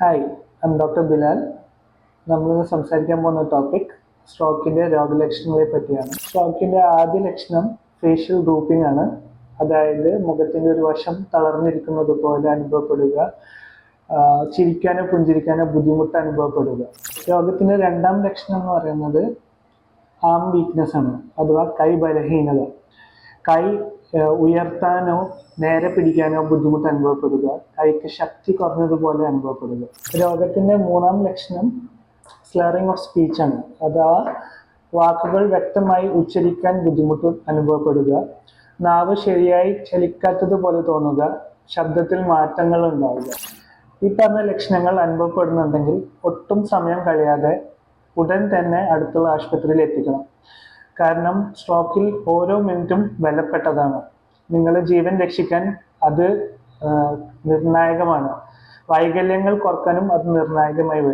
Hi, doctor Bilal. നമ്മളിന്ന് സംസാരിക്കാൻ പോകുന്ന ടോപ്പിക് സ്ട്രോക്കിന്റെ രോഗലക്ഷണങ്ങളെ പറ്റിയാണ്. സ്ട്രോക്കിന്റെ ആദ്യ ലക്ഷണം ഫേഷ്യൽ ഡ്രൂപ്പിംഗ് ആണ്. അതായത് മുഖത്തിന്റെ ഒരു വശം തളർന്നിരിക്കുന്നത് പോലെ അനുഭവപ്പെടുക, ചിരിക്കാനോ പുഞ്ചിരിക്കാനോ ബുദ്ധിമുട്ട് അനുഭവപ്പെടുക. രോഗത്തിന്റെ രണ്ടാം ലക്ഷണം എന്ന് പറയുന്നത് ആം വീക്ക്നെസ് ആണ്, അഥവാ കൈ ബലഹീനത. കൈ ഉയർത്താനോ നേരെ പിടിക്കാനോ ബുദ്ധിമുട്ട് അനുഭവപ്പെടുക, കൈക്ക് ശക്തി കുറഞ്ഞതുപോലെ അനുഭവപ്പെടുക. രോഗത്തിന്റെ മൂന്നാം ലക്ഷണം സ്ലറിംഗ് ഓഫ് സ്പീച്ച് ആണ്, അഥവാ വാക്കുകൾ വ്യക്തമായി ഉച്ചരിക്കാൻ ബുദ്ധിമുട്ട് അനുഭവപ്പെടുക, നാവ് ശരിയായി ചലിക്കാത്തതുപോലെ തോന്നുക, ശബ്ദത്തിൽ മാറ്റങ്ങൾ ഉണ്ടാവുക. ഈ പറഞ്ഞ ലക്ഷണങ്ങൾ അനുഭവപ്പെടുന്നുണ്ടെങ്കിൽ ഒട്ടും സമയം കഴിയാതെ ഉടൻ തന്നെ അടുത്തുള്ള ആശുപത്രിയിൽ എത്തിക്കണം. കാരണം സ്ട്രോക്കിൽ ഓരോ മിനിറ്റും വിലപ്പെട്ടതാണ്. നിങ്ങളുടെ ജീവൻ രക്ഷിക്കാൻ അത് നിർണായകമാണ്. വൈകല്യങ്ങൾ കുറക്കാനും അത് നിർണായകമായി വരും.